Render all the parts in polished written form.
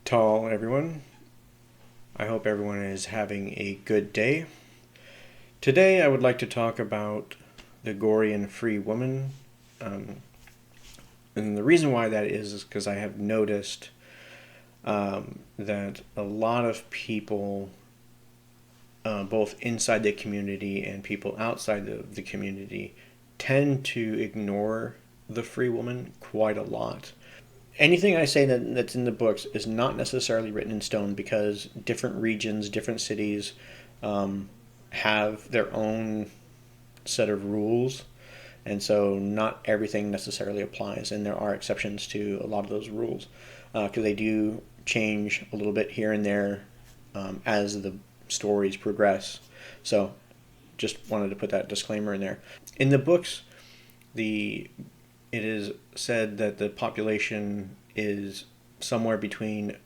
Tall everyone. I hope everyone is having a good day. Today I would like to talk about the Gorean free woman. Um, and the reason why that is because I have noticed that a lot of people, both inside the community and people outside the community, tend to ignore the free woman quite a lot. Anything I say that's in the books is not necessarily written in stone because different regions, different cities have their own set of rules. And so not everything necessarily applies, and there are exceptions to a lot of those rules because they do change a little bit here and there as the stories progress. So just wanted to put that disclaimer in there. In the books, the it is said that the population is somewhere between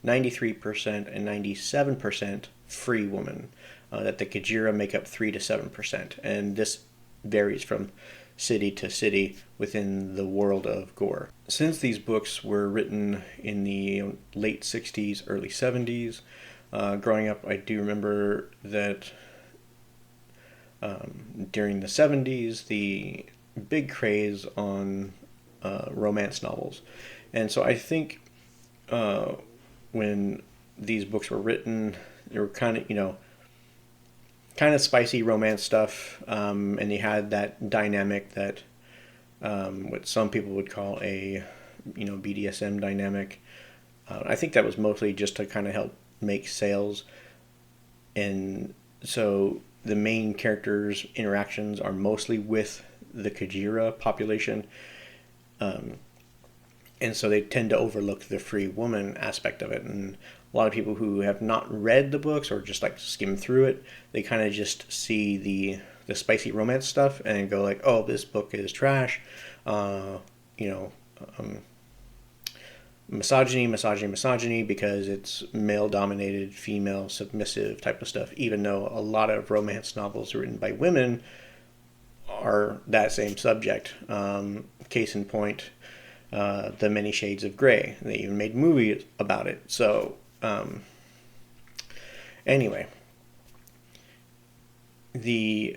93% and 97% free women, that the kajirea make up 3 to 7%. And this varies from city to city within the world of Gor. Since these books were written in the late 60s, early 70s, growing up, I do remember that during the 70s, the big craze on romance novels. And so I think when these books were written, they were kind of spicy romance stuff, and they had that dynamic that what some people would call a BDSM dynamic. I think that was mostly just to kind of help make sales, and so the main characters' interactions are mostly with the kajirea population, and so they tend to overlook the free woman aspect of it. And a lot of people who have not read the books or just like skim through it, they kind of just see the spicy romance stuff and go like, "Oh, this book is trash," you know, misogyny because it's male dominated, female submissive type of stuff. Even though a lot of romance novels written by women are that same subject. Case in point, The Many Shades of Grey. They even made movies about it. So, anyway, the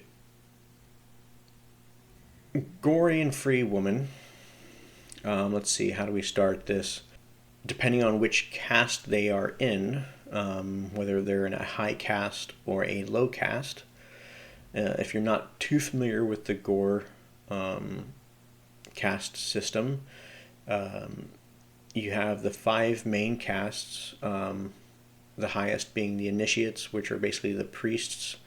Gorean free woman, let's see, how do we start this? Depending on which caste they are in, whether they're in a high caste or a low caste, if you're not too familiar with the Gor caste system, you have the 5 main castes, the highest being the initiates, which are basically the priests.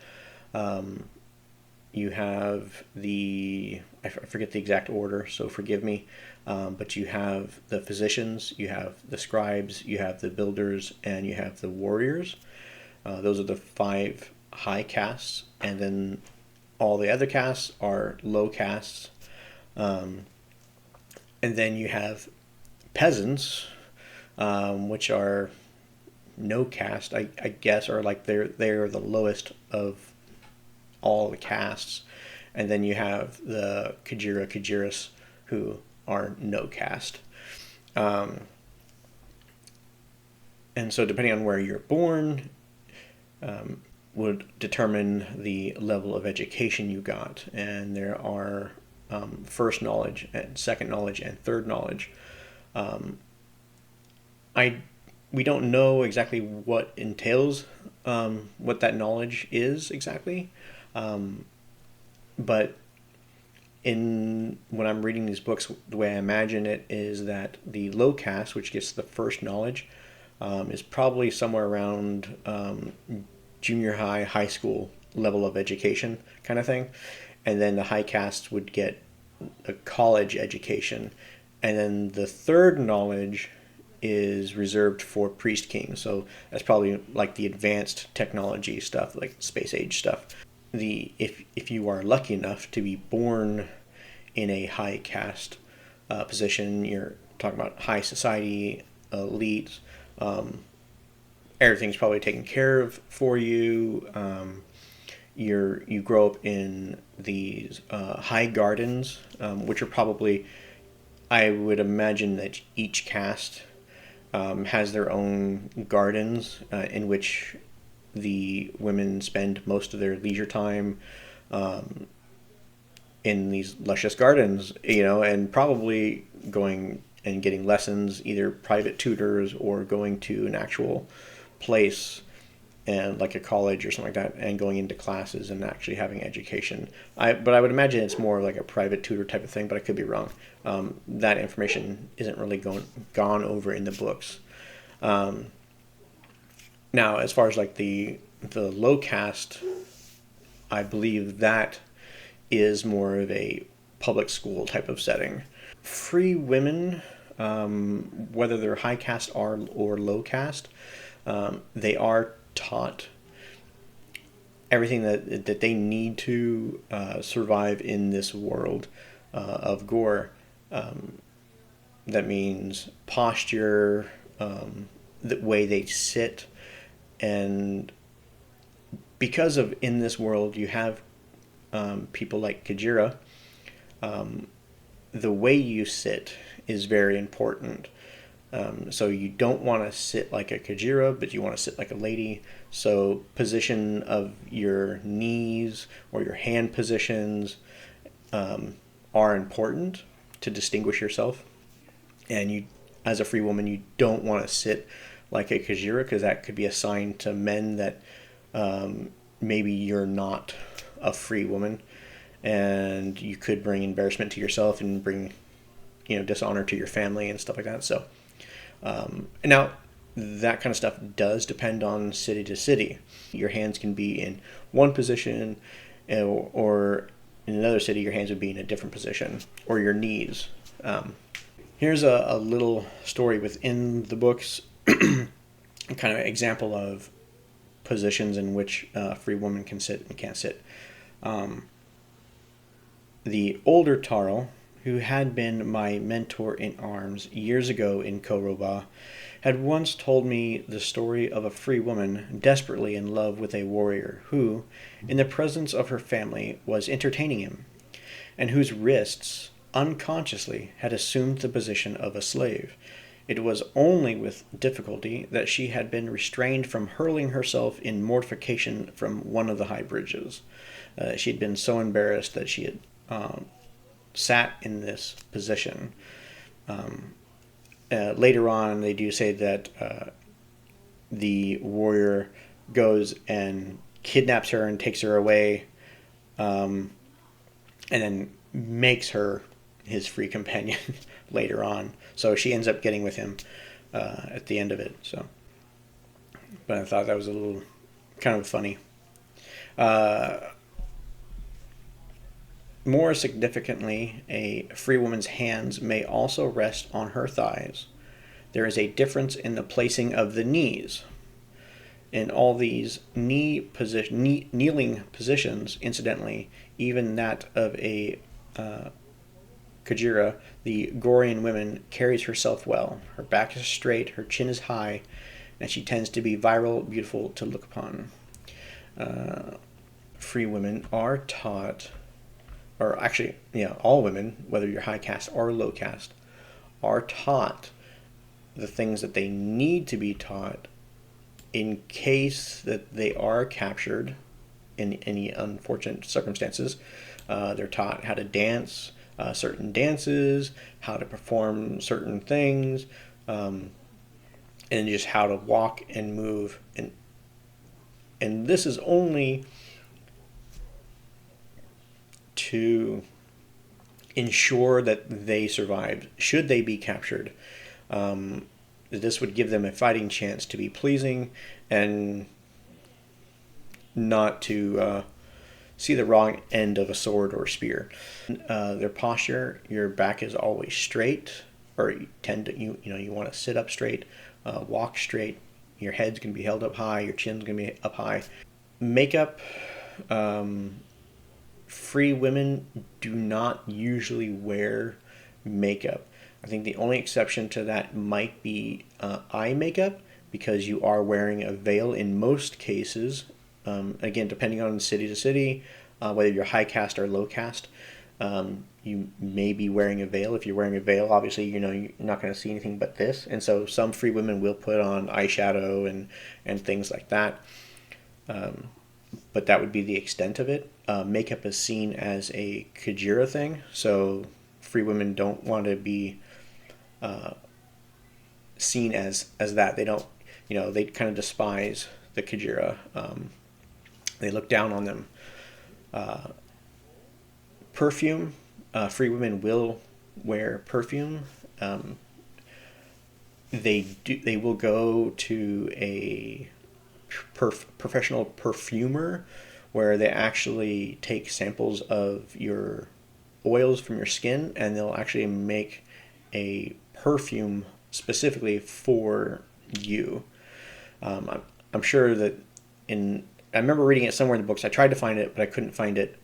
You have I forget the exact order, so forgive me, but you have the physicians, you have the scribes, you have the builders, and you have the warriors. Those are the 5 high castes, and then all the other castes are low castes. And then you have peasants, which are no caste, I guess, or like they're the lowest of all the castes. And then you have the kajiras, who are no caste. And so depending on where you're born, would determine the level of education you got. And there are first knowledge and second knowledge and third knowledge. We don't know exactly what entails, what that knowledge is exactly, but when I'm reading these books, the way I imagine it is that the low caste, which gets the first knowledge, is probably somewhere around junior high, high school level of education kind of thing. And then the high caste would get a college education. And then the third knowledge is reserved for priest kings. So that's probably like the advanced technology stuff, like space age stuff. If you are lucky enough to be born in a high caste position, you're talking about high society, elite, everything's probably taken care of for you. You grow up in these high gardens, which are probably, I would imagine that each caste has their own gardens in which the women spend most of their leisure time in these luscious gardens, and probably going and getting lessons, either private tutors or going to an actual place and like a college or something like that, and going into classes and actually having education. But I would imagine it's more like a private tutor type of thing, but I could be wrong. That information isn't really gone over in the books. Now, as far as like the low caste, I believe that is more of a public school type of setting. Free women, whether they're high caste or low caste, they are taught everything that they need to survive in this world of Gor. That means posture, the way they sit, and because of in this world you have people like kajirea, the way you sit is very important. So you don't want to sit like a kajirea, but you want to sit like a lady. So position of your knees or your hand positions are important to distinguish yourself. And you, as a free woman, you don't want to sit like a kajirea, because that could be a sign to men that maybe you're not a free woman, and you could bring embarrassment to yourself and bring dishonor to your family and stuff like that. So now that kind of stuff does depend on city to city. Your hands can be in one position, or in another city your hands would be in a different position, or your knees. Here's a little story within the books, kind of example of positions in which a free woman can sit and can't sit. The older Tarl, who had been my mentor in arms years ago in Koroba, had once told me the story of a free woman desperately in love with a warrior who, in the presence of her family, was entertaining him, and whose wrists, unconsciously, had assumed the position of a slave. It was only with difficulty that she had been restrained from hurling herself in mortification from one of the high bridges. She had been so embarrassed that she had sat in this position. Later on, they do say that the warrior goes and kidnaps her and takes her away, and then makes her his free companion later on. So she ends up getting with him at the end of it. So, but I thought that was a little kind of funny. More significantly, a free woman's hands may also rest on her thighs. There is a difference in the placing of the knees. In all these kneeling positions, incidentally, even that of a kajirea, the Gorean woman carries herself well. Her back is straight, her chin is high, and she tends to be virile, beautiful to look upon. Free women are taught, or actually, all women, whether you're high caste or low caste, are taught the things that they need to be taught in case that they are captured in any unfortunate circumstances. They're taught how to dance certain dances, how to perform certain things, and just how to walk and move. And this is only to ensure that they survived should they be captured. This would give them a fighting chance to be pleasing and not to see the wrong end of a sword or spear. Their posture, your back is always straight, or you tend to you want to sit up straight, walk straight. Your head's going to be held up high, your chin's going to be up high. Makeup, free women do not usually wear makeup. I think the only exception to that might be eye makeup, because you are wearing a veil in most cases. Again, depending on city to city, whether you're high caste or low caste. You may be wearing a veil. If you're wearing a veil, obviously, you're not going to see anything but this. And so some free women will put on eyeshadow and things like that. But that would be the extent of it. Makeup is seen as a kajirea thing. So free women don't want to be seen as that. They don't, they kind of despise the kajirea. They look down on them. Perfume. Free women will wear perfume. They will go to a professional perfumer where they actually take samples of your oils from your skin, and they'll actually make a perfume specifically for you. I'm sure that I remember reading it somewhere in the books. I tried to find it, but I couldn't find it.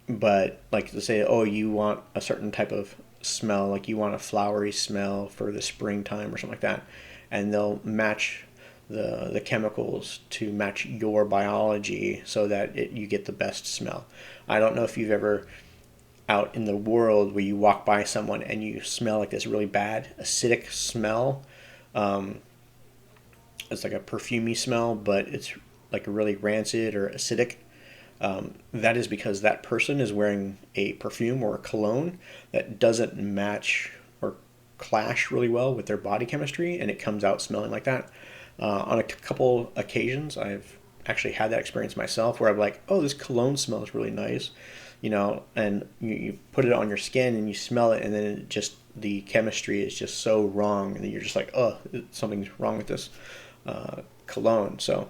But like to say, oh, you want a certain type of smell, like you want a flowery smell for the springtime or something like that, and they'll match the chemicals to match your biology so that you get the best smell. I don't know if you've ever out in the world where you walk by someone and you smell like this really bad acidic smell. It's like a perfumey smell, but it's like really rancid or acidic. That is because that person is wearing a perfume or a cologne that doesn't match or clash really well with their body chemistry, and it comes out smelling like that. On a couple occasions, I've actually had that experience myself where I'm like, oh, this cologne smells really nice, and you put it on your skin and you smell it, and then the chemistry is just so wrong, and you're just like, oh, something's wrong with this cologne. So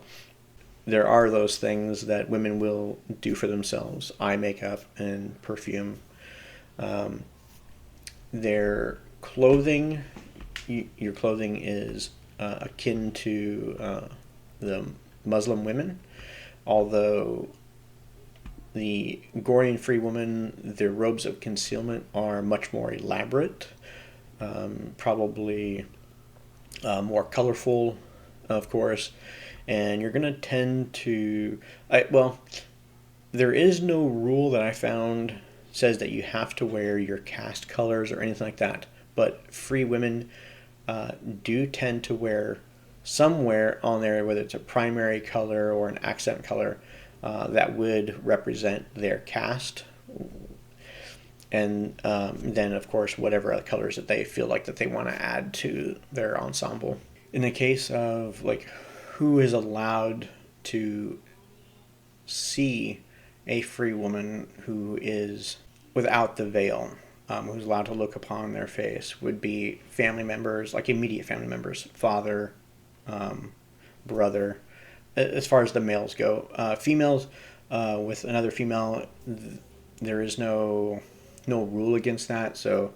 there are those things that women will do for themselves: eye makeup and perfume. Their clothing, your clothing is akin to the Muslim women, although the Gorean free women, their robes of concealment are much more elaborate, probably more colorful, of course, and you're going to tend to, there is no rule that I found says that you have to wear your caste colors or anything like that, but free women do tend to wear somewhere on there, whether it's a primary color or an accent color, that would represent their caste, and then of course whatever other colors that they feel like that they want to add to their ensemble. In the case of like who is allowed to see a free woman who is without the veil, who's allowed to look upon their face, would be family members, like immediate family members, father, brother, as far as the males go. Females, with another female, there is no rule against that. So,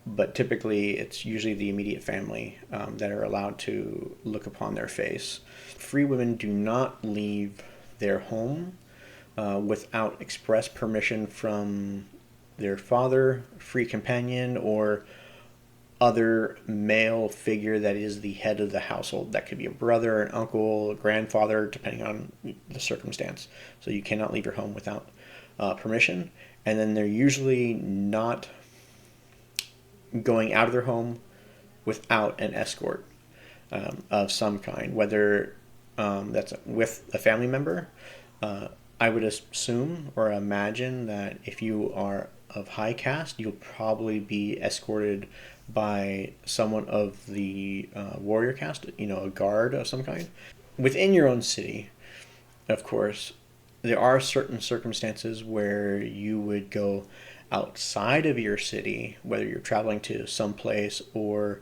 but typically it's usually the immediate family that are allowed to look upon their face. Free women do not leave their home without express permission from their father, free companion, or other male figure that is the head of the household. That could be a brother, an uncle, a grandfather, depending on the circumstance. So you cannot leave your home without permission. And then they're usually not going out of their home without an escort of some kind, whether that's with a family member. I would assume or imagine that if you are of high caste, you'll probably be escorted by someone of the warrior caste, a guard of some kind. Within your own city, of course, there are certain circumstances where you would go outside of your city, whether you're traveling to some place or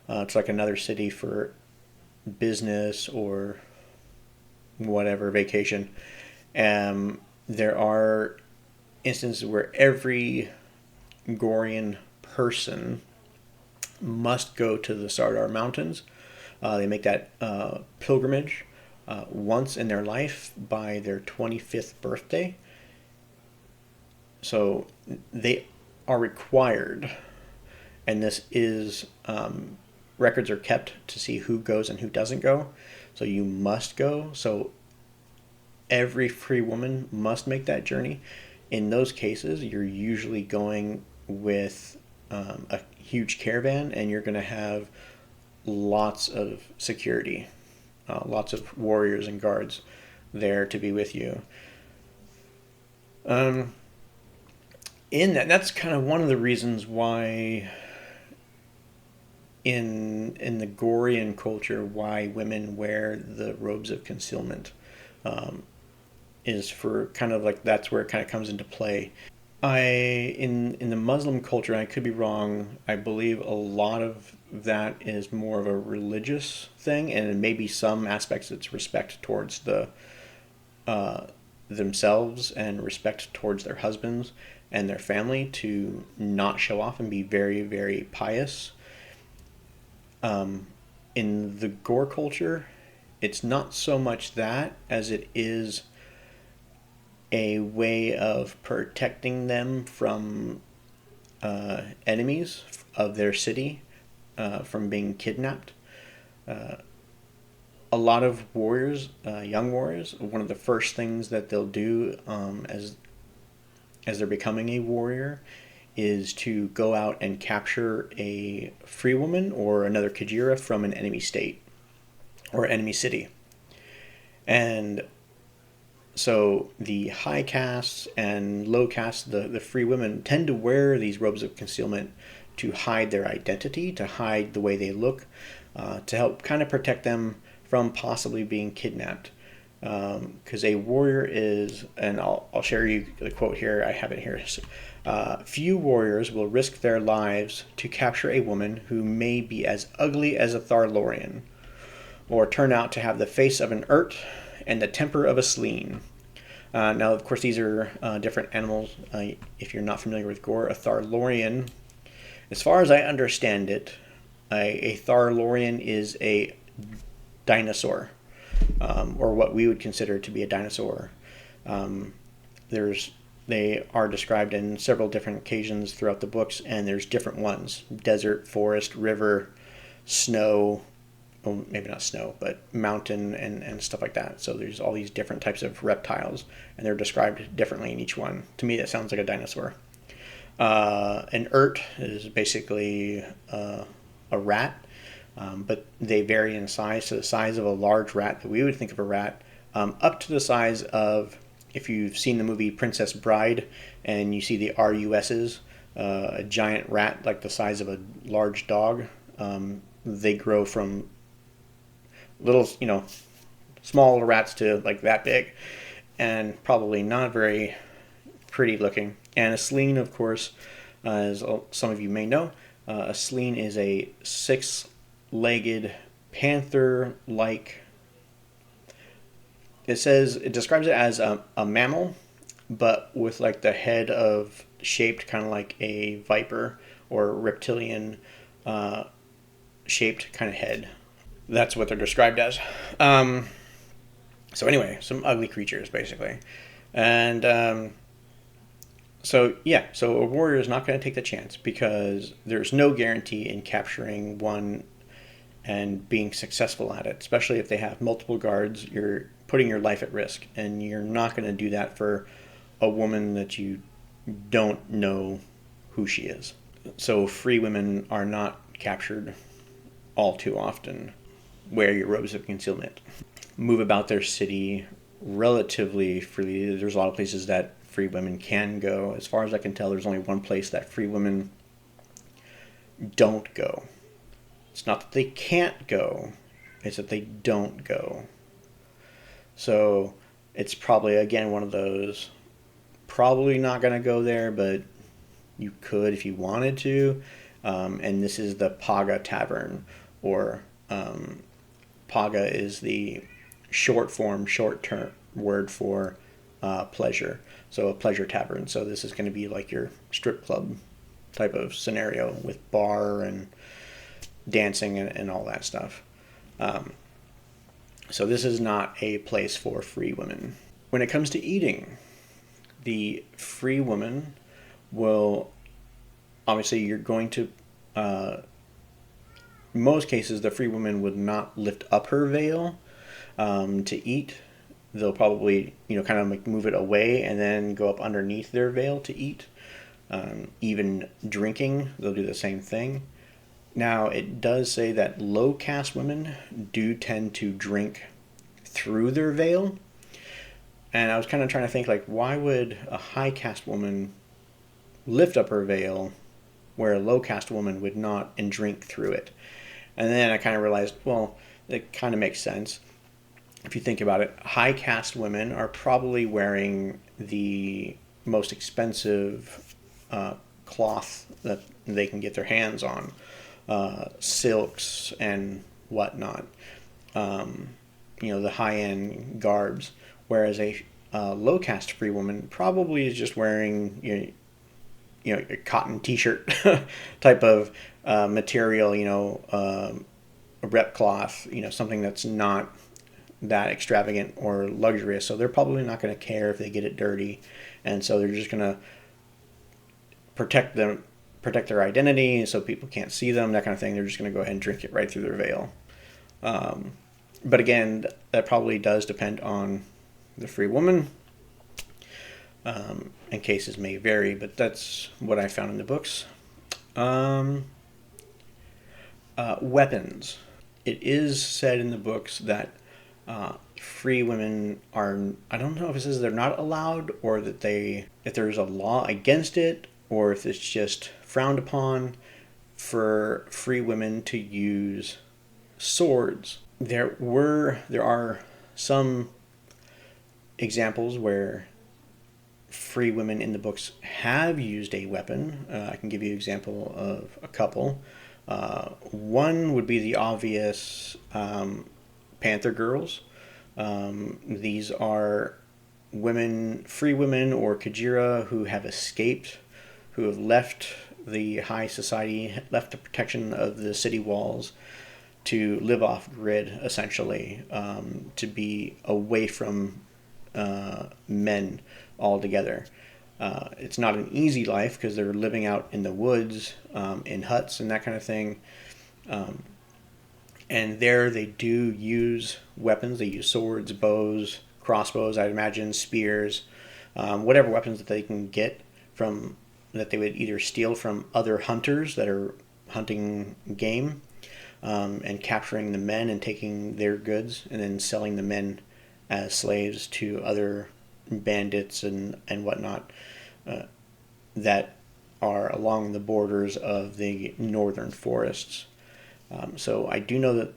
to like another city for business or whatever, vacation. There are instances where every Gorean person must go to the Sardar Mountains. They make that pilgrimage once in their life by their 25th birthday. So they are required, and this is records are kept to see who goes and who doesn't go. So you must go. So every free woman must make that journey. In those cases, you're usually going with a huge caravan, and you're going to have lots of security, lots of warriors and guards there to be with you. That's kind of one of the reasons why in the Gorean culture, why women wear the robes of concealment, is for kind of like, that's where it kind of comes into play. In the Muslim culture, I could be wrong, I believe a lot of that is more of a religious thing, and maybe some aspects it's respect towards the themselves and respect towards their husbands and their family, to not show off and be very, very pious. In the Gore culture, it's not so much that as it is a way of protecting them from enemies of their city, from being kidnapped. A lot of warriors, young warriors, one of the first things that they'll do, as they're becoming a warrior, is to go out and capture a free woman or another kajirea from an enemy state or enemy city. And so the high castes and low castes, the free women, tend to wear these robes of concealment to hide their identity, to hide the way they look, to help kind of protect them from possibly being kidnapped. Because a warrior is, and I'll share you the quote here, I have it here. Few warriors will risk their lives to capture a woman who may be as ugly as a Tharlorian, or turn out to have the face of an Urt and the temper of a Sleen. Now, of course, these are different animals. If you're not familiar with Gore, a Tharlorian, as far as I understand it, a Tharlorian is a dinosaur, or what we would consider to be a dinosaur. They are described in several different occasions throughout the books, and there's different ones: desert, forest, river, snow, well, maybe not snow, but mountain and stuff like that. So there's all these different types of reptiles, and they're described differently in each one. To me, that sounds like a dinosaur. An Urt is basically a rat, but they vary in size. So the size of a large rat that we would think of a rat, up to the size of, if you've seen the movie Princess Bride and you see the RUSs, a giant rat like the size of a large dog, they grow from little, small rats to like that big, and probably not very pretty looking. And a Sleen, of course, as some of you may know, a Sleen is a six-legged panther-like. It describes it as a mammal, but with like the head of shaped kind of like a viper or reptilian shaped kind of head. That's what they're described as. So anyway, some ugly creatures basically, and so a warrior is not going to take the chance, because there's no guarantee in capturing one and being successful at it, especially if they have multiple guards. You're putting your life at risk, and you're not going to do that for a woman that you don't know who she is. So free women are not captured all too often. Wear your robes of concealment. Move about their city relatively freely. There's a lot of places that free women can go. As far as I can tell, there's only one place that free women don't go. It's not that they can't go, it's that they don't go. So it's probably, again, one of those, probably not going to go there, but you could if you wanted to. And this is the Paga Tavern, or Paga is the short term word for pleasure. So a pleasure tavern. So this is going to be like your strip club type of scenario with bar and dancing and all that stuff. So this is not a place for free women. When it comes to eating, the free woman will, obviously you're going to, most cases the free woman would not lift up her veil to eat. they'll probably, kind of like move it away and then go up underneath their veil to eat. Even drinking, they'll do the same thing. Now, it does say that low caste women do tend to drink through their veil. And I was kind of trying to think, like, why would a high caste woman lift up her veil where a low caste woman would not and drink through it? And then I kind of realized, well, it kind of makes sense. If you think about it, high caste women are probably wearing the most expensive cloth that they can get their hands on, silks and whatnot, the high end garbs. Whereas a low caste free woman probably is just wearing a cotton T-shirt type of material, a rep cloth, something that's not that extravagant or luxurious. So they're probably not going to care if they get it dirty, and so they're just going to protect their identity, so people can't see them, that kind of thing. They're just going to go ahead and drink it right through their veil. But again, that probably does depend on the free woman, and cases may vary, but that's what I found in the books. Weapons. It is said in the books that free women are, I don't know if it says they're not allowed, or that if there's a law against it, or if it's just frowned upon for free women to use swords. There are some examples where free women in the books have used a weapon. I can give you an example of a couple. One would be the obvious panther girls. These are free women or kajirea who have escaped, who have left the high society, left the protection of the city walls to live off grid, essentially, to be away from men altogether. It's not an easy life because they're living out in the woods, in huts and that kind of thing. And there they do use weapons. They use swords, bows, crossbows, I'd imagine, spears, whatever weapons that they can get that they would either steal from other hunters that are hunting game, and capturing the men and taking their goods and then selling the men as slaves to other bandits and whatnot that are along the borders of the northern forests. So I do know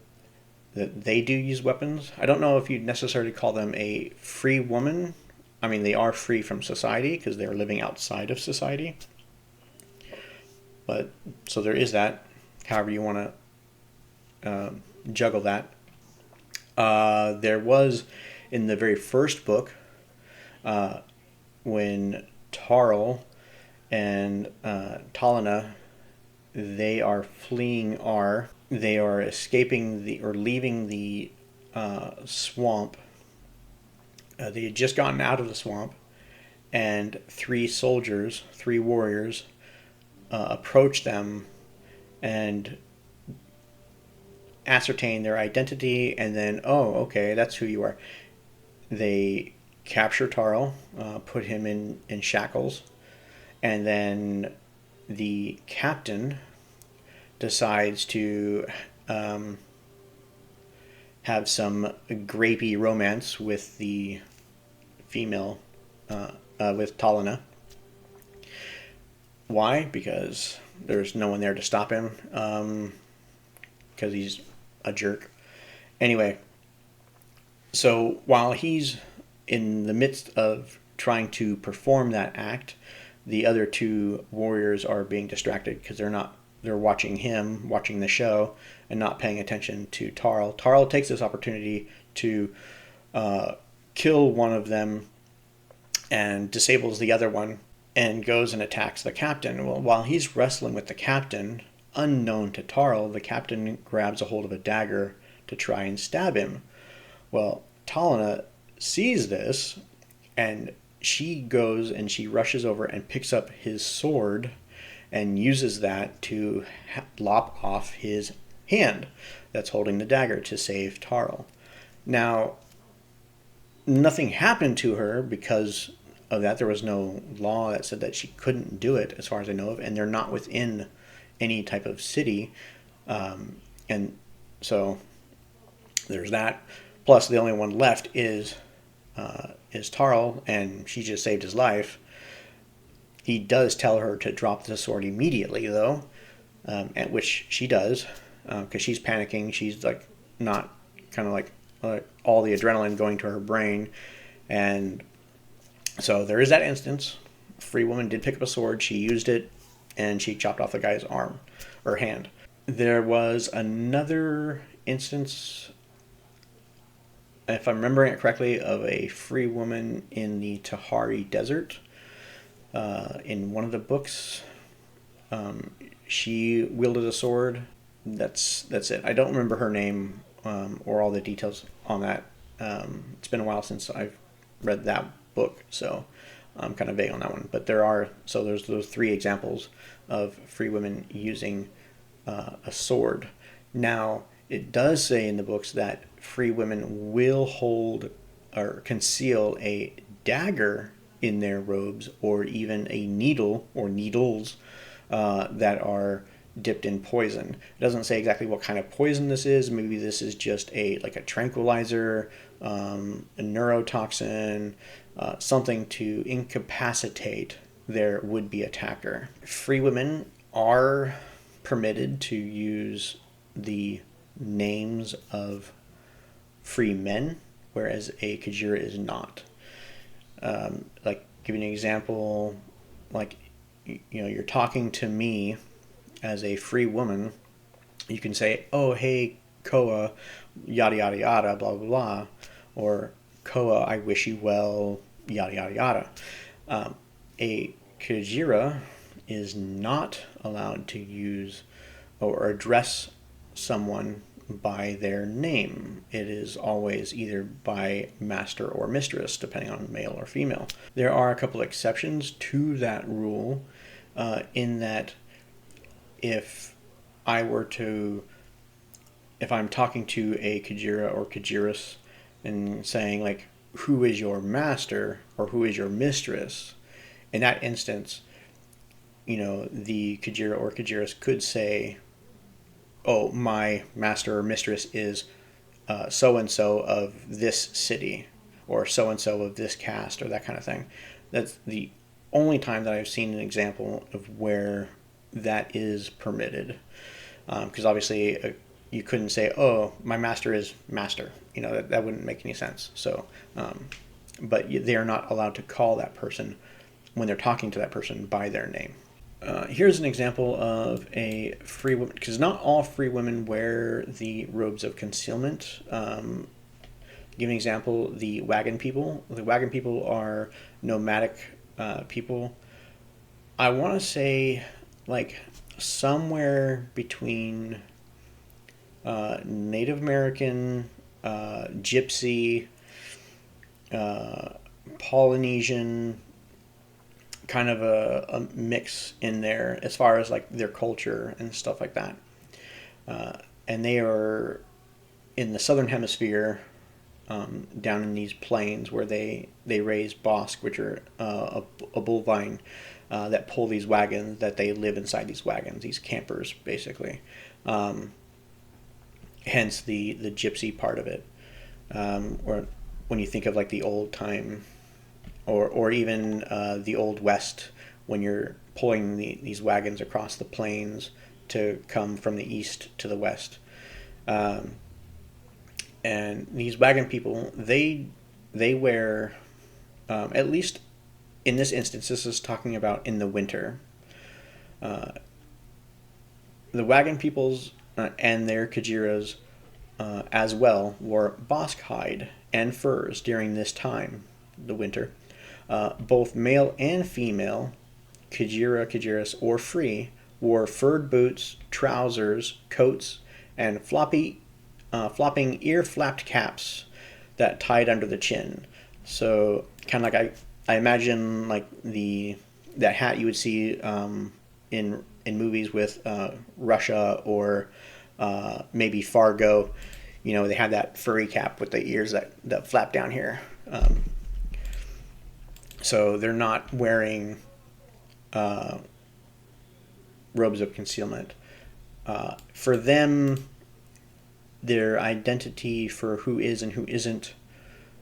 that they do use weapons. I don't know if you'd necessarily call them a free woman. I mean, they are free from society because they're living outside of society. But so there is that. However you want to juggle that. There was in the very first book when Tarl and Talana, they are fleeing R. They are escaping leaving the swamp. They had just gotten out of the swamp, and three warriors, approach them and ascertain their identity, and then, oh, okay, that's who you are. They capture Tarl, put him in shackles, and then the captain decides to have some grapey romance with the female, with Talana. Why? Because there's no one there to stop him, because he's a jerk. Anyway, so while he's in the midst of trying to perform that act, the other two warriors are being distracted because they're watching the show, and not paying attention to Tarl. Tarl takes this opportunity to kill one of them and disables the other one, and goes and attacks the captain. Well, while he's wrestling with the captain, unknown to Tarl, the captain grabs a hold of a dagger to try and stab him. Well, Talana sees this, and she goes and she rushes over and picks up his sword and uses that to lop off his hand that's holding the dagger to save Tarl. Now, nothing happened to her because of that. There was no law that said that she couldn't do it, as far as I know of, and they're not within any type of city. And so there's that. Plus, the only one left is Tarl, and she just saved his life. He does tell her to drop the sword immediately, though, at which she does, because she's panicking. She's like not kind of like all the adrenaline going to her brain, and so there is that instance. Free woman did pick up a sword. She used it, and she chopped off the guy's arm or hand. There was another instance, if I'm remembering it correctly, of a free woman in the Tahari Desert. In one of the books, she wielded a sword. That's it. I don't remember her name or all the details on that. It's been a while since I've read that book, so I'm kind of vague on that one. But there's those three examples of free women using a sword. Now, it does say in the books that free women will hold or conceal a dagger in their robes, or even a needle or needles that are dipped in poison. It doesn't say exactly what kind of poison this is. Maybe this is just a tranquilizer, a neurotoxin, something to incapacitate their would-be attacker. Free women are permitted to use the names of free men, whereas a kajirea is not. Giving an example, you're talking to me as a free woman, you can say, "Oh, hey, Koa, yada yada yada, blah blah blah," or "Koa, I wish you well, yada yada yada." A kajirea is not allowed to use or address someone by their name. It is always either by master or mistress, depending on male or female. There are a couple exceptions to that rule, in that if I'm talking to a kajirea or kajiris and saying who is your master or who is your mistress, in that instance, the kajirea or kajiris could say, "Oh, my master or mistress is so-and-so of this city," or so-and-so of this caste, or that kind of thing. That's the only time that I've seen an example of where that is permitted. Because obviously you couldn't say, "Oh, my master is master." That wouldn't make any sense. So, but they are not allowed to call that person, when they're talking to that person, by their name. Here's an example of a free woman, because not all free women wear the robes of concealment. Give an example, the wagon people. The wagon people are nomadic people. I want to say somewhere between Native American, Gypsy, Polynesian, kind of a mix in there as far as their culture and stuff like that. And they are in the southern hemisphere, down in these plains where they raise bosque, which are a bovine that pull these wagons, that they live inside these wagons, these campers basically. Hence the gypsy part of it. Or when you think of the old time, or even the Old West, when you're pulling these wagons across the plains to come from the east to the west. And these wagon people, they wear, at least in this instance, this is talking about in the winter, the wagon peoples and their kajiras as well wore bosque hide and furs during this time, the winter. Both male and female, kajiera, kajiris, or free, wore furred boots, trousers, coats, and flopping ear-flapped caps that tied under the chin. So kind of I imagine that hat you would see in movies with Russia or maybe Fargo. They have that furry cap with the ears that flap down here. Um, so they're not wearing robes of concealment. For them, their identity for who is and who isn't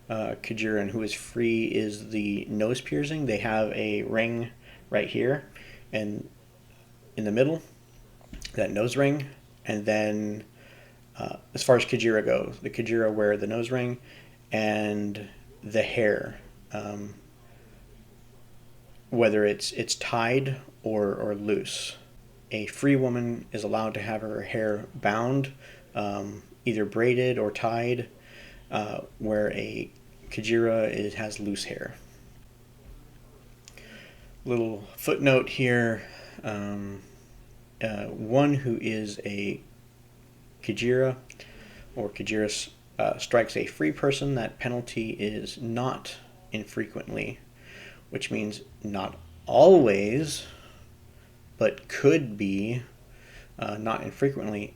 kajirea and who is free is the nose piercing. They have a ring right here and in the middle, that nose ring, and then as far as kajirea goes, the kajirea wear the nose ring and the hair, whether it's tied or loose. A free woman is allowed to have her hair bound, either braided or tied, where a kajirea has loose hair. Little footnote here: one who is a kajirea or kajirea strikes a free person, that penalty is not infrequently, which means not always, but could be, not infrequently,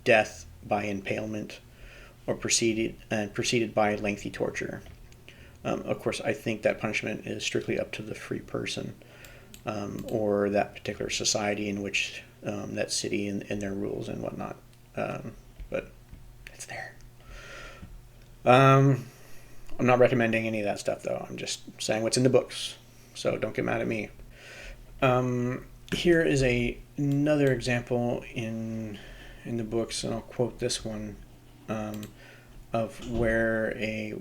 death by impalement or preceded by lengthy torture. Of course, I think that punishment is strictly up to the free person, or that particular society in which that city and their rules and whatnot. But it's there. I'm not recommending any of that stuff, though. I'm just saying what's in the books, so don't get mad at me. Here is another example in the books, and I'll quote this one, of where a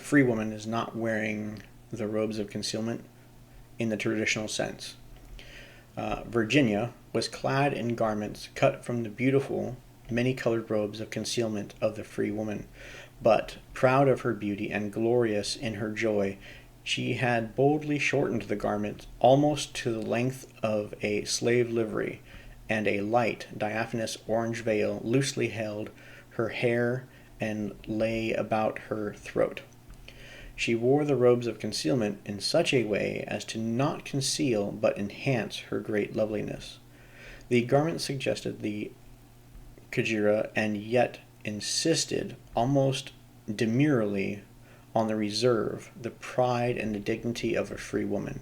free woman is not wearing the robes of concealment in the traditional sense. Virginia was clad in garments cut from the beautiful, many-colored robes of concealment of the free woman, but, proud of her beauty and glorious in her joy, she had boldly shortened the garment almost to the length of a slave livery, and a light, diaphanous orange veil loosely held her hair and lay about her throat. She wore the robes of concealment in such a way as to not conceal but enhance her great loveliness. The garment suggested the kajirea and yet insisted almost demurely on the reserve, the pride, and the dignity of a free woman.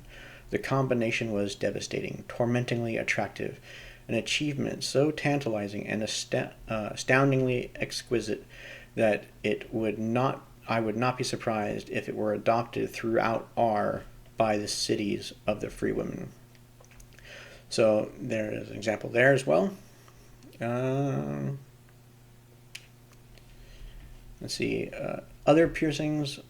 The combination was devastating, tormentingly attractive, an achievement so tantalizing and astoundingly exquisite that I would not be surprised if it were adopted throughout R by the cities of the free women. So there is an example there as well. Let's see. Other piercings.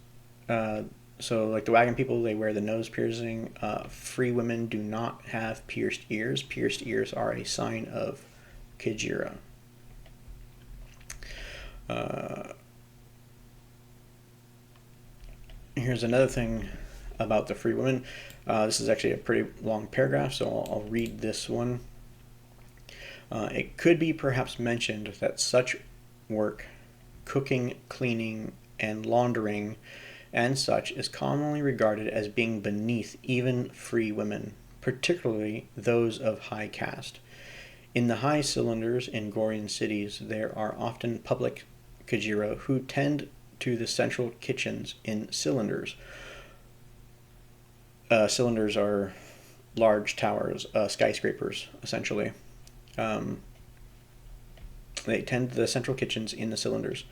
So like the wagon people, they wear the nose piercing. Free women do not have pierced ears. Pierced ears are a sign of kajirea. Here's another thing about the free women. This is actually a pretty long paragraph, so I'll read this one. It could be perhaps mentioned that such work, cooking, cleaning, and laundering, and such, is commonly regarded as being beneath even free women, particularly those of high caste. In the high cylinders in Gorean cities, there are often public kajirea who tend to the central kitchens in cylinders. Cylinders are large towers, skyscrapers, essentially. They tend to the central kitchens in the cylinders.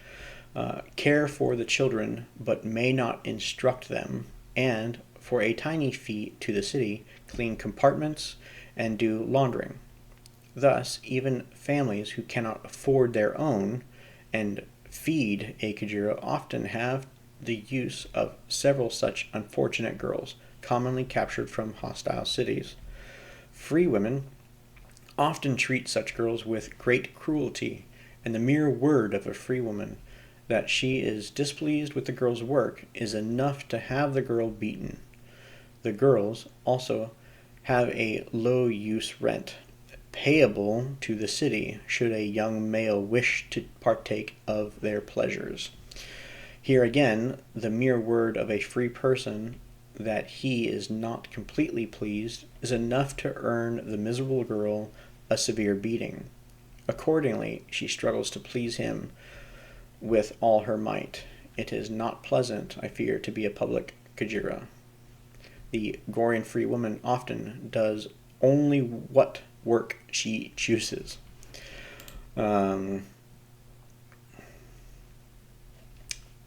Care for the children, but may not instruct them, and, for a tiny fee to the city, clean compartments and do laundering. Thus, even families who cannot afford their own and feed a kajirea often have the use of several such unfortunate girls, commonly captured from hostile cities. Free women often treat such girls with great cruelty, and the mere word of a free woman that she is displeased with the girl's work is enough to have the girl beaten. The girls also have a low-use rent, payable to the city should a young male wish to partake of their pleasures. Here again, the mere word of a free person that he is not completely pleased is enough to earn the miserable girl a severe beating. Accordingly, she struggles to please him with all her might. It is not pleasant, I fear, to be a public kajirea. The Gorean free woman often does only what work she chooses.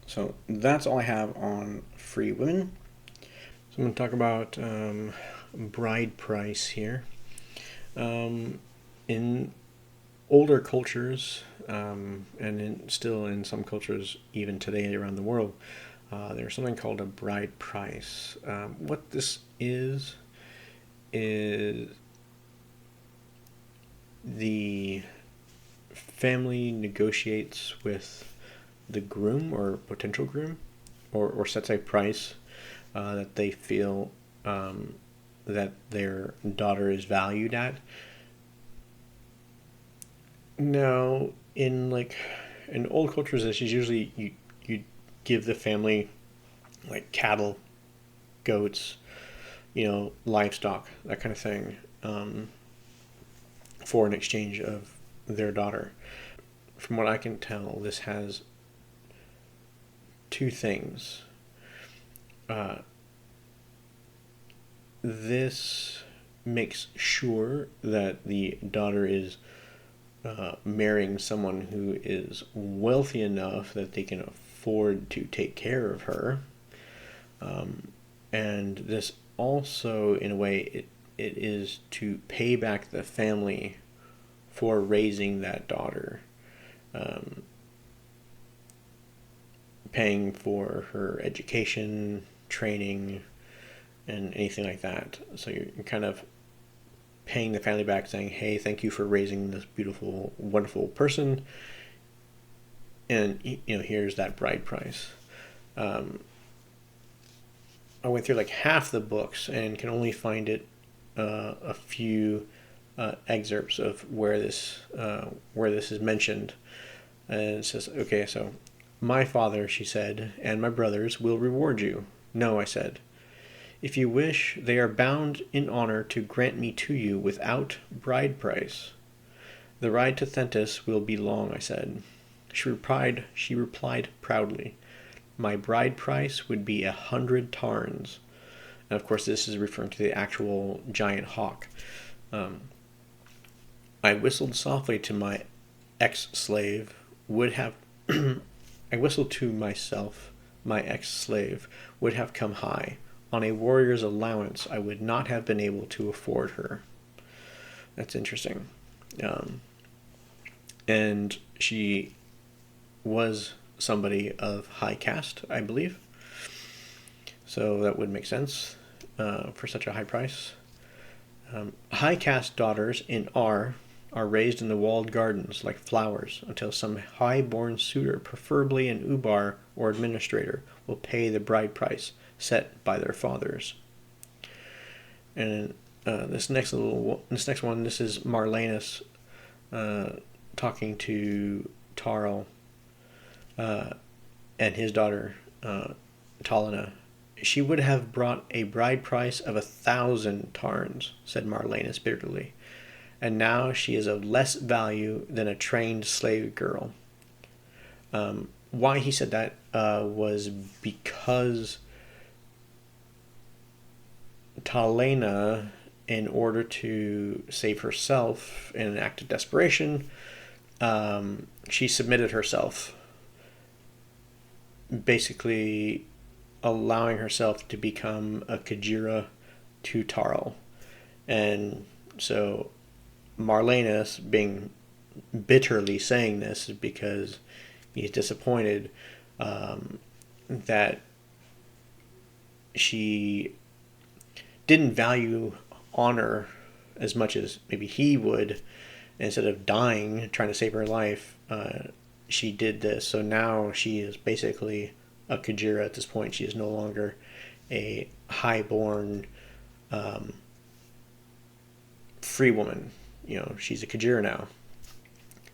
So that's all I have on free women. So I'm going to talk about bride price here. In older cultures, still in some cultures even today around the world, there's something called a bride price. What this is the family negotiates with the groom or potential groom, or sets a price that they feel that their daughter is valued at. Now, in old cultures, this is usually you give the family like cattle, goats, livestock, that kind of thing, for an exchange of their daughter. From what I can tell, this has two things. This makes sure that the daughter is marrying someone who is wealthy enough that they can afford to take care of her. And this also, in a way, it is to pay back the family for raising that daughter. Paying for her education, training, and anything like that. So you're kind of paying the family back, saying, hey, thank you for raising this beautiful, wonderful person, and here's that bride price. I went through like half the books and can only find it a few excerpts of where this is mentioned. And it says, okay, so my father, she said, and my brothers will reward you. No, I said. If you wish, they are bound in honor to grant me to you without bride price. The ride to Thentis will be long, I said. She replied proudly, my bride price would be 100 tarns. And of course, this is referring to the actual giant hawk. I whistled softly to my ex-slave, I whistled to myself, my ex-slave would have come high. On a warrior's allowance, I would not have been able to afford her. That's interesting. And she was somebody of high caste, I believe. So that would make sense for such a high price. High caste daughters in R are raised in the walled gardens like flowers until some high-born suitor, preferably an ubar or administrator, will pay the bride price set by their fathers. And this next one, this is Marlenus talking to Tarl and his daughter Talina. She would have brought a bride price of 1,000 tarns, said Marlenus bitterly, and now she is of less value than a trained slave girl. Why he said that was because Talina, in order to save herself in an act of desperation, she submitted herself, basically allowing herself to become a kajirea to Tarl. And so Marlenus, being bitterly saying this because he's disappointed that she didn't value honor as much as maybe he would. Instead of dying trying to save her life, she did this. So now she is basically a kajirea at this point. She is no longer a high-born free woman. She's a kajirea now.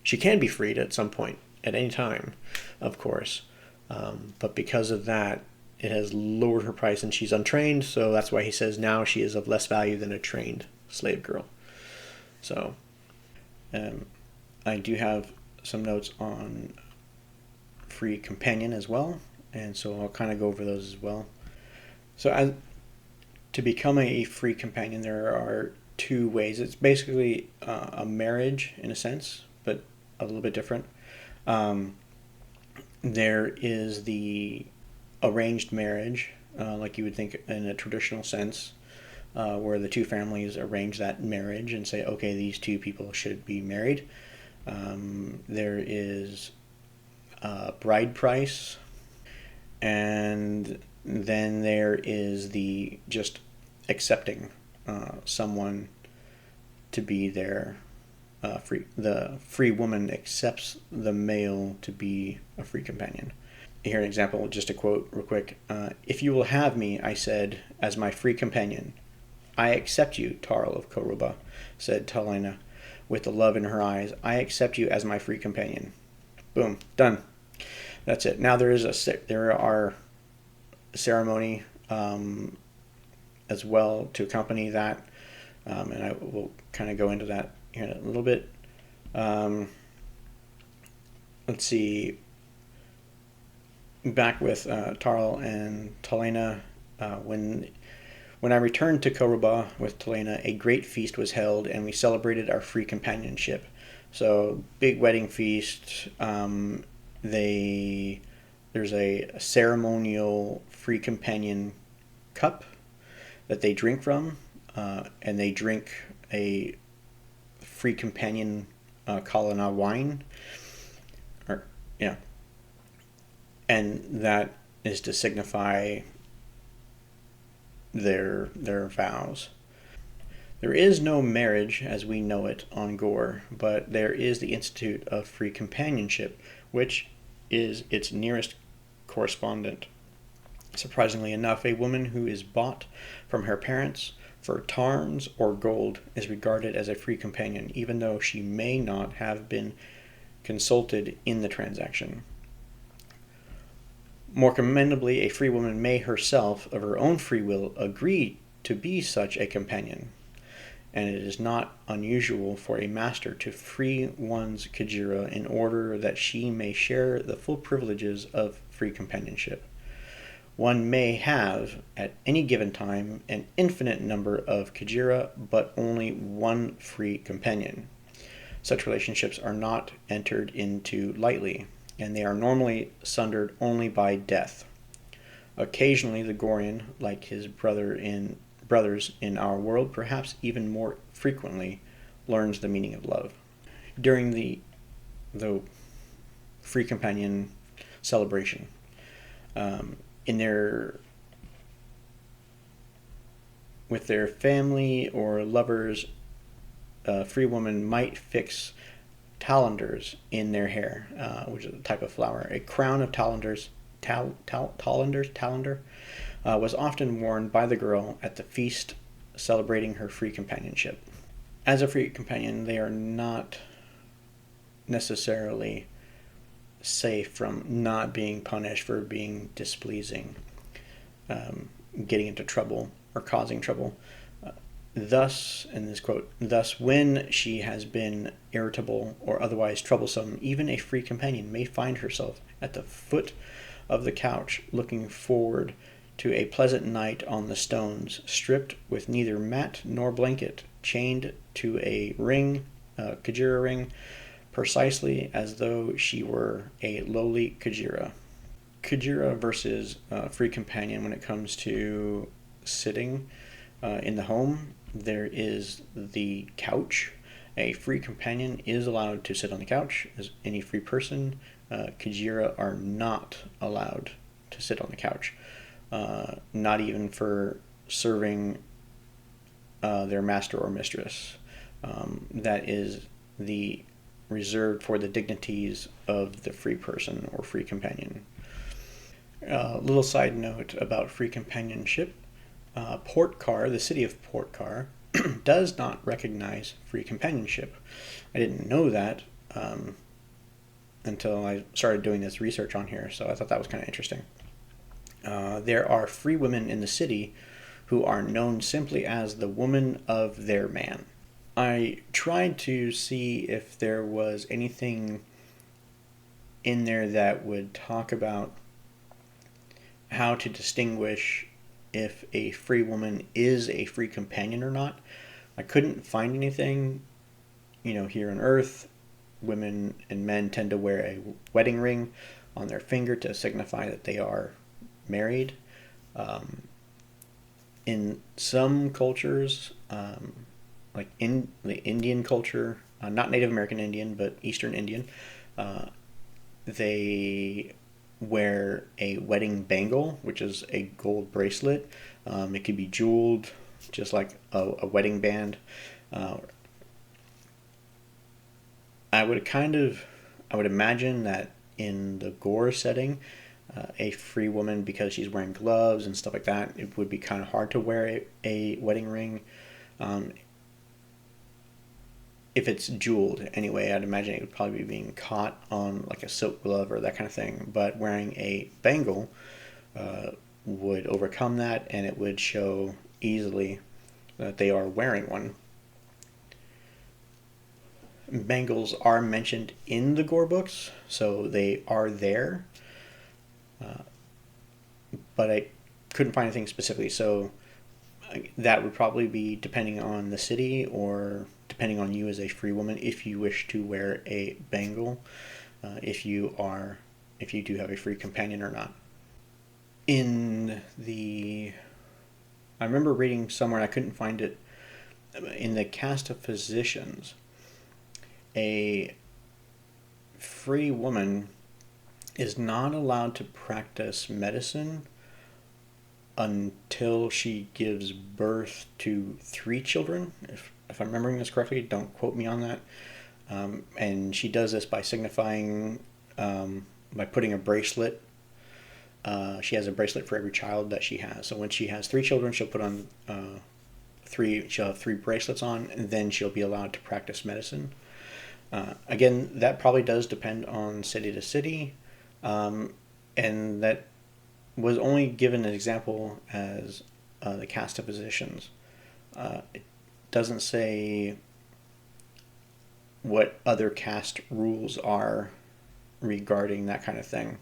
She can be freed at some point, at any time, of course. But because of that, it has lowered her price, and she's untrained, so that's why he says now she is of less value than a trained slave girl. So I do have some notes on free companion as well. and so I'll kind of go over those as well. So, to become a free companion, there are two ways. It's basically a marriage in a sense, but a little bit different. Um, there is the arranged marriage, like you would think in a traditional sense, where the two families arrange that marriage and say, okay, these two people should be married. There is bride price, and then there is the just accepting someone to be their free. The free woman accepts the male to be a free companion. Here an example, just a quote real quick. If you will have me, I said, as my free companion, I accept you, Tarl of Koruba, said Talena, with the love in her eyes. I accept you as my free companion. Boom, done. That's it. Now there are ceremony as well to accompany that, and I will kind of go into that here in a little bit. Let's see. Back with Tarl and Talena, when I returned to Koruba with Talena, a great feast was held, and we celebrated our free companionship. So, big wedding feast. There's a ceremonial free companion cup that they drink from, and they drink a free companion Kalana wine, or yeah, and that is to signify their vows. There is no marriage as we know it on Gor, but there is the Institute of Free Companionship, which is its nearest correspondent. Surprisingly enough, a woman who is bought from her parents for tarns or gold is regarded as a free companion, even though she may not have been consulted in the transaction. More commendably, a free woman may herself, of her own free will, agree to be such a companion, and it is not unusual for a master to free one's kajirea in order that she may share the full privileges of free companionship. One may have, at any given time, an infinite number of kajirea, but only one free companion. Such relationships are not entered into lightly, and they are normally sundered only by death. Occasionally, the Gorean, like his brothers in our world, perhaps even more frequently, learns the meaning of love. During the free companion celebration, in with their family or lovers, a free woman might fix talanders in their hair, which is a type of flower. A crown of talanders, talander, was often worn by the girl at the feast celebrating her free companionship. As a free companion, they are not necessarily safe from not being punished for being displeasing, getting into trouble, or causing trouble. Thus, in this quote, thus when she has been irritable or otherwise troublesome, even a free companion may find herself at the foot of the couch looking forward to a pleasant night on the stones, stripped with neither mat nor blanket, chained to a ring, kajirea ring, precisely as though she were a lowly kajirea. Kajirea versus free companion when it comes to sitting in the home. There is the couch. A free companion is allowed to sit on the couch as any free person. Kajirea are not allowed to sit on the couch, not even for serving their master or mistress. That is the reserved for the dignities of the free person or free companion. Little side note about free companionship. Portkar, the city of Portkar, does not recognize free companionship. I didn't know that until I started doing this research on here, so I thought that was kind of interesting. There are free women in the city who are known simply as the woman of their man. I tried to see if there was anything in there that would talk about how to distinguish if a free woman is a free companion or not. I couldn't find anything. Here on Earth, women and men tend to wear a wedding ring on their finger to signify that they are married. In some cultures, like in the Indian culture, not Native American Indian, but Eastern Indian, they wear a wedding bangle, which is a gold bracelet. It could be jeweled, just like a wedding band. I would imagine that in the Gor setting, a free woman, because she's wearing gloves and stuff like that, it would be kind of hard to wear a wedding ring. If it's jeweled anyway, I'd imagine it would probably be being caught on like a silk glove or that kind of thing. But wearing a bangle would overcome that, and it would show easily that they are wearing one. Bangles are mentioned in the Gore books, so they are there. But I couldn't find anything specifically, so that would probably be depending on the city or depending on you as a free woman if you wish to wear a bangle, if you do have a free companion or not. I remember reading somewhere, and I couldn't find it, in the caste of physicians, a free woman is not allowed to practice medicine until she gives birth to 3 children. If I'm remembering this correctly, don't quote me on that. And she does this by signifying, by putting a bracelet. She has a bracelet for every child that she has. So when she has 3 children, she'll put on she'll have 3 bracelets on, and then she'll be allowed to practice medicine. Again, that probably does depend on city to city, and that was only given an example as the caste of physicians. It doesn't say what other caste rules are regarding that kind of thing.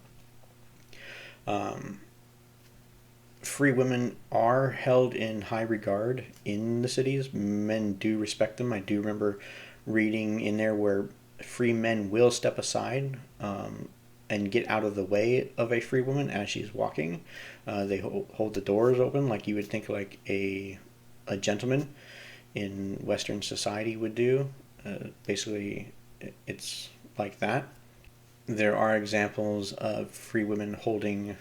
Free women are held in high regard in the cities. Men do respect them. I do remember reading in there where free men will step aside and get out of the way of a free woman as she's walking. They hold the doors open like you would think like a gentleman in Western society would do. Basically, it's like that. There are examples of free women holding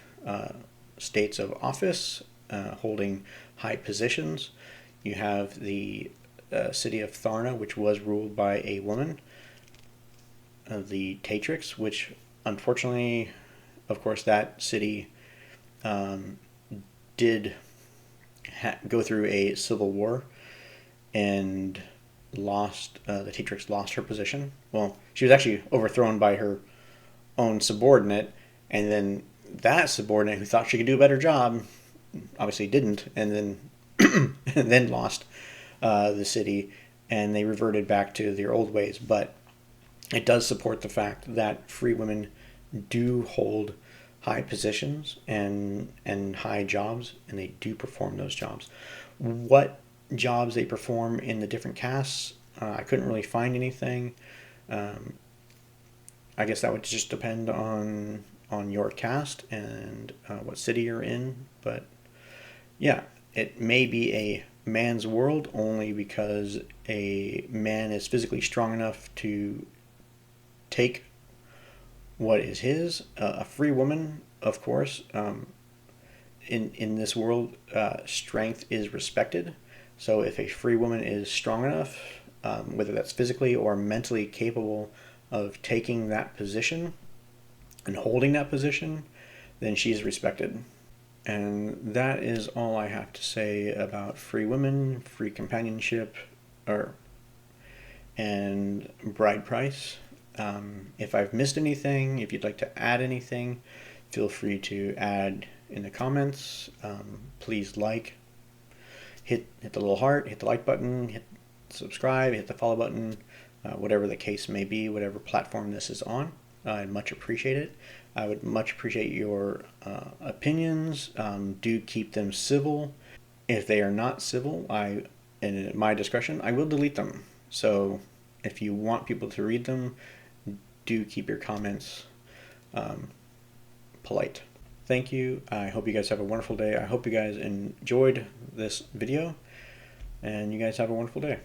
states of office, holding high positions. You have the city of Tharna, which was ruled by a woman. The Tatrix, which unfortunately, of course, that city did go through a civil war and lost. The Tatrix lost her position. Well, she was actually overthrown by her own subordinate, and then that subordinate who thought she could do a better job obviously didn't, and then and then lost the city, and they reverted back to their old ways. But it does support the fact that free women do hold high positions and high jobs, and they do perform those jobs. What jobs they perform in the different castes, I couldn't really find anything. I guess that would just depend on your caste and what city you're in. But yeah, it may be a man's world only because a man is physically strong enough to take what is his. A free woman, of course, in this world, strength is respected. So if a free woman is strong enough, whether that's physically or mentally capable of taking that position and holding that position, then she's respected. And that is all I have to say about free women, free companionship, and bride price. If I've missed anything, if you'd like to add anything, feel free to add in the comments. Please hit the little heart, hit the like button, hit subscribe, hit the follow button, whatever the case may be, whatever platform this is on. I'd much appreciate it. I would much appreciate your opinions. Do keep them civil. If they are not civil, in my discretion, I will delete them. So if you want people to read them, do keep your comments polite. Thank you. I hope you guys have a wonderful day. I hope you guys enjoyed this video, and you guys have a wonderful day.